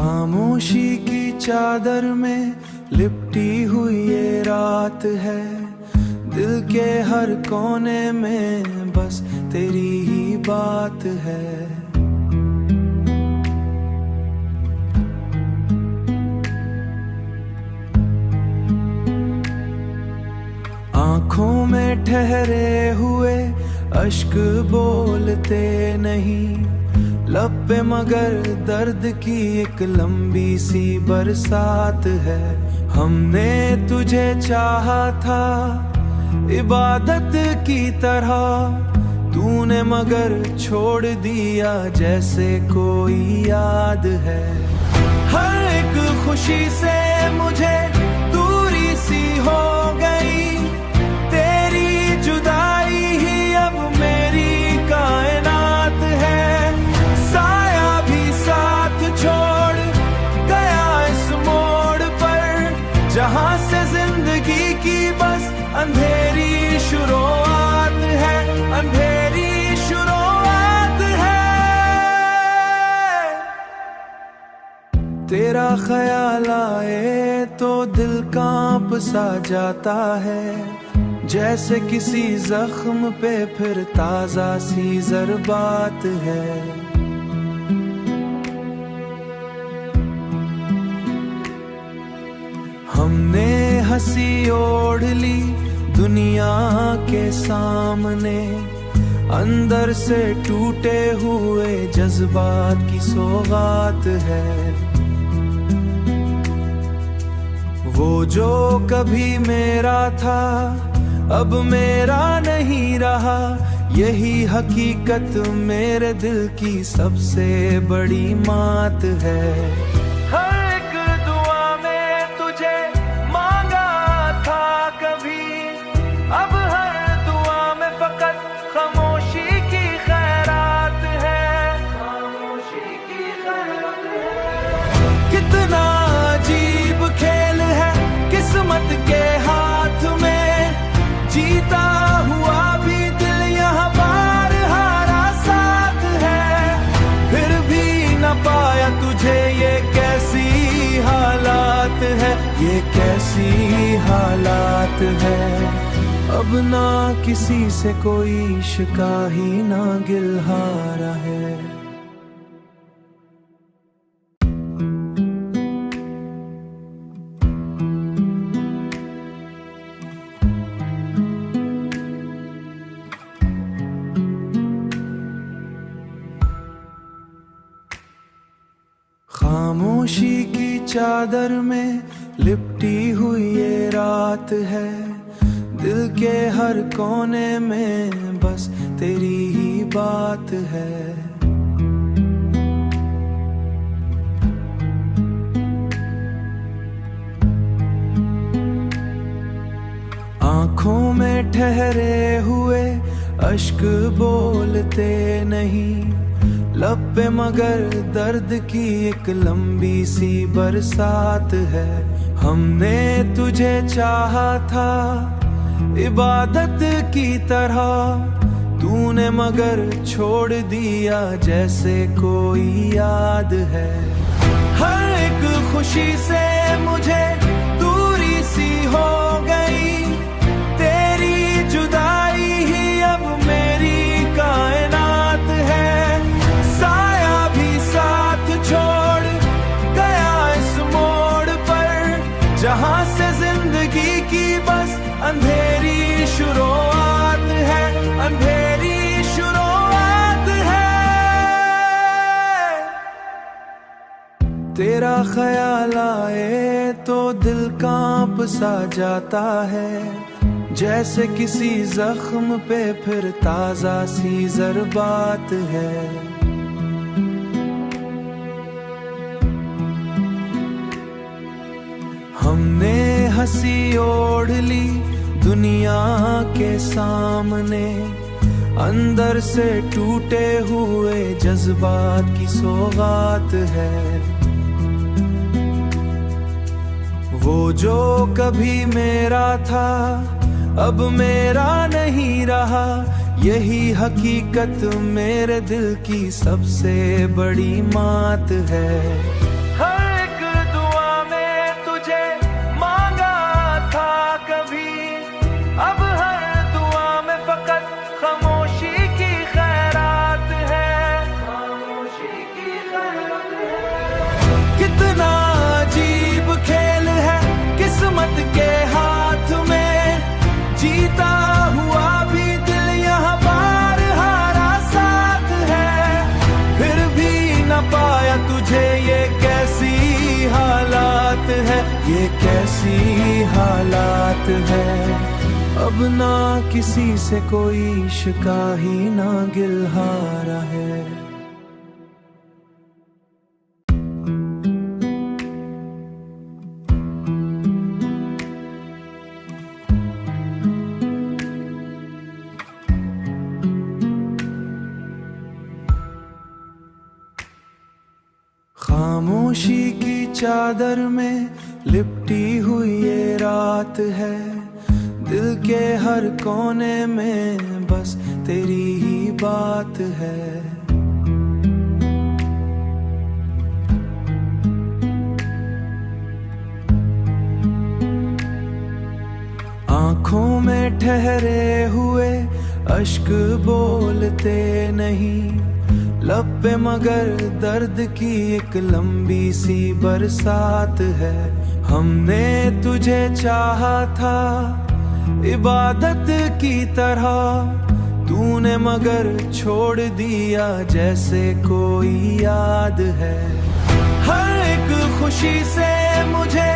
खामोशी की चादर में लिपटी हुई ये रात है। दिल के हर कोने में बस तेरी ही बात है। आँखों में ठहरे हुए अश्क बोलते नहीं, लब पे मगर दर्द की एक लंबी सी बरसात है। हमने तुझे चाहा था इबादत की तरह, तूने मगर छोड़ दिया जैसे कोई याद है। हर एक खुशी से मुझे दूरी सी हो गई, तेरी जुदाई ही अब मेरी कायनात है। साया भी साथ छोड़ गया इस मोड़ पर, जहां से जिंदगी की बस अंधेरी शुरुआत है, अंधेरी शुरुआत है। तेरा ख्याल आए तो दिल कांप सा जाता है, जैसे किसी जख्म पे फिर ताजा सी जरबात है। हमने हंसी ओढ़ ली दुनिया के सामने, अंदर से टूटे हुए जज्बात की सौगात है। वो जो कभी मेरा था अब मेरा नहीं रहा, यही हकीकत मेरे दिल की सबसे बड़ी मात है। हर एक दुआ में तुझे मांगा था कभी, अब हर दुआ में फकत खामोशी की खैरात है, खामोशी की खैरात है। कितना अजीब खेल है किस्मत के हाथ में, जीता हुआ भी दिल यहाँ बार हारा साथ है। फिर भी न पाया तुझे, ये कैसी हालात है, ये कैसी हालात है। अब ना किसी से कोई शिका ही ना गिलहारा है। खामोशी की चादर में लिपटी हुई ये रात है। दिल के हर कोने में बस तेरी ही बात है। आँखों में ठहरे हुए अश्क बोलते नहीं, लब पे मगर दर्द की एक लंबी सी बरसात है। हमने तुझे चाहा था इबादत की तरह, तूने मगर छोड़ दिया जैसे कोई याद है। हर एक खुशी से मुझे दूरी सी हो गई, तेरी जुदाई ही अब मेरी कायनात है। साया भी साथ छोड़ गया इस मोड़ पर, जहां से जिंदगी की बस अंधेरी शुरुआत है, अंधेरी शुरुआत है। तेरा ख्याल आए तो दिल कांप सा जाता है, जैसे किसी जख्म पे फिर ताजा सी जरबात है। हमने हंसी ओढ़ ली दुनिया के सामने, अंदर से टूटे हुए जज्बात की सौगात है। वो जो कभी मेरा था अब मेरा नहीं रहा, यही हकीकत मेरे दिल की सबसे बड़ी मात है। बात है। अब ना किसी से कोई शिकाही ना गिल्हारा है। खामोशी की चादर में लिपटी हुई ये रात है। दिल के हर कोने में बस तेरी ही बात है। आँखों में ठहरे हुए अश्क बोलते नहीं, लब पे मगर दर्द की एक लंबी सी बरसात है। हमने तुझे चाहा था इबादत की तरह, तूने मगर छोड़ दिया जैसे कोई याद है। हर एक खुशी से मुझे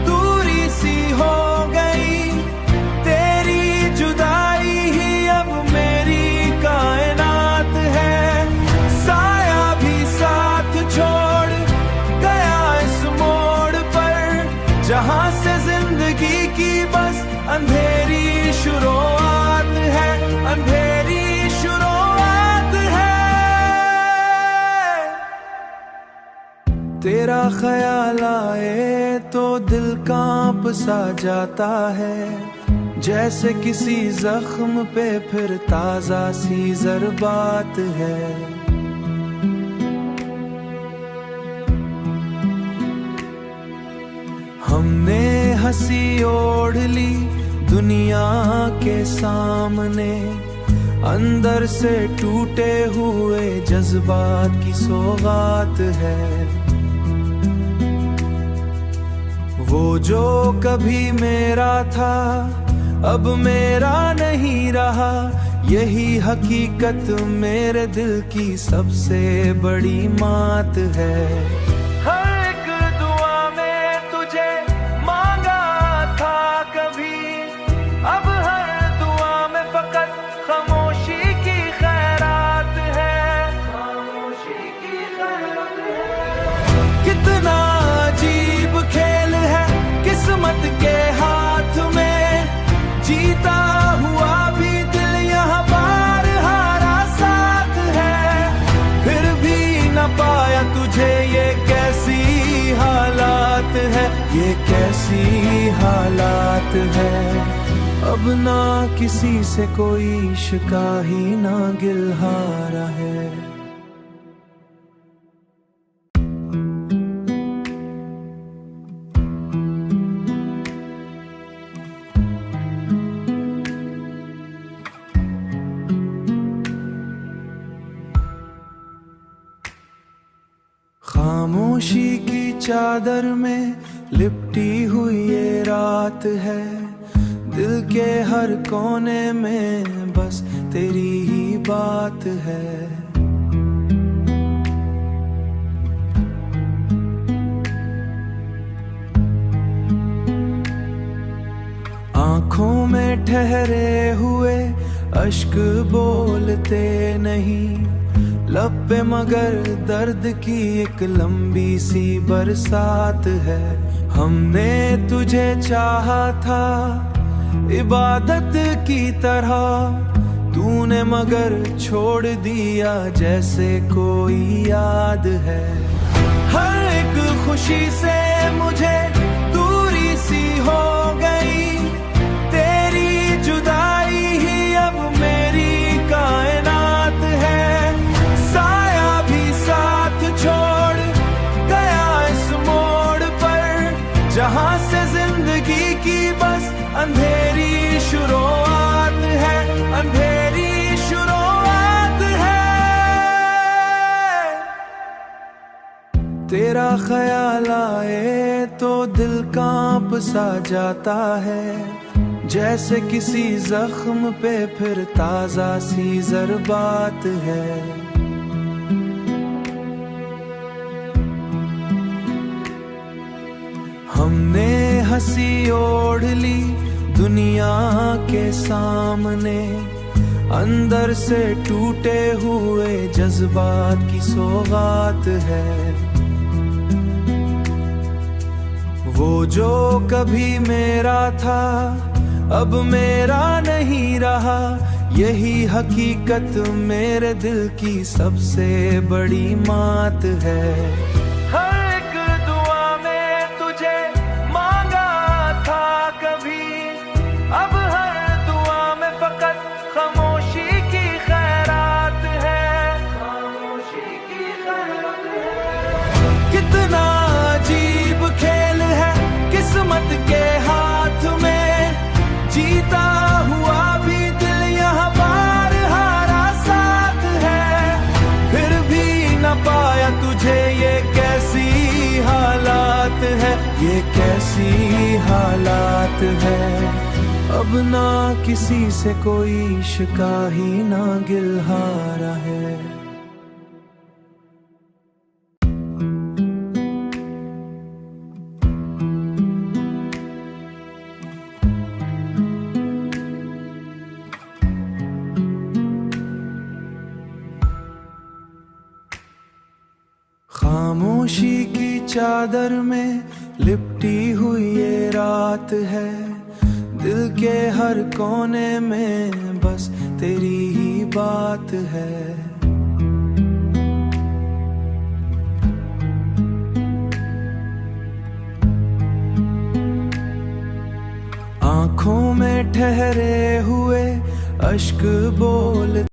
दूरी सी हो गई, तेरी जुदाई ही अब मेरी कायनात है। साया भी साथ छोड़ गया इस मोड़ पर, जहां से जिंदगी की बस अंधेरी शुरुआत है, अंधेरी शुरुआत है। तेरा ख्याल आए तो दिल कांप सा जाता है, जैसे किसी जख्म पे फिर ताजा सी जरबात है। हमने हंसी ओढ़ ली दुनिया के सामने, अंदर से टूटे हुए जज्बात की सौगात है। वो जो कभी मेरा था अब मेरा नहीं रहा, यही हकीकत मेरे दिल की सबसे बड़ी मात है। हर एक दुआ में तुझे मांगा था कभी, अब हर दुआ में फकत खामोशी की खैरात है, खामोशी की खैरात है। कितना अजीब खेल है किस्मत के हाथ में, जीता हुआ भी दिल यहाँ बार हारा साथ है। फिर भी न पाया तुझे, ये कैसी हालात है, ये कैसी हालात है। अब ना किसी से कोई शिकाही ना गिल्हारा है। खामोशी की चादर में लिपटी हुई ये रात है। दिल के हर कोने में बस तेरी ही बात है। आँखों में ठहरे हुए अश्क बोलते नहीं, लब पे मगर दर्द की एक लंबी सी बरसात है। हमने तुझे चाहा था इबादत की तरह, तूने मगर छोड़ दिया जैसे कोई याद है। हर एक खुशी से मुझे दूरी सी हो गई, तेरी जुदाई ही अब मेरी कायनात है। साया भी साथ छोड़ गया इस मोड़ पर, जहां से जिंदगी की बस अंधेरी शुरुआत है, अंधेरी शुरुआत है। तेरा ख्याल आए तो दिल कांप सा जाता है, जैसे किसी जख्म पे फिर ताजा सी जरबात है। हमने हंसी ओढ़ ली दुनिया के सामने अंदर से टूटे हुए जज्बात की सौगात है। वो जो कभी मेरा था अब मेरा नहीं रहा, यही हकीकत मेरे दिल की सबसे बड़ी मात है। हर एक दुआ में तुझे मांगा था कभी, अब हर दुआ में फकत खामोशी की खैरात है। खामोशी की खैरात है। कितना अजीब खेल है किस्मत के हाथ में, जीता हुआ भी दिल यहाँ बार हारा साथ है। फिर भी न पाया तुझे, ये कैसी हालात है, ये कैसी हालात है। अब ना किसी से कोई शिका ही ना गिलहारा है। खामोशी की चादर में लिपटी हुई ये रात है, दिल के हर कोने में बस तेरी ही बात है। आंखों में ठहरे हुए अश्क बोल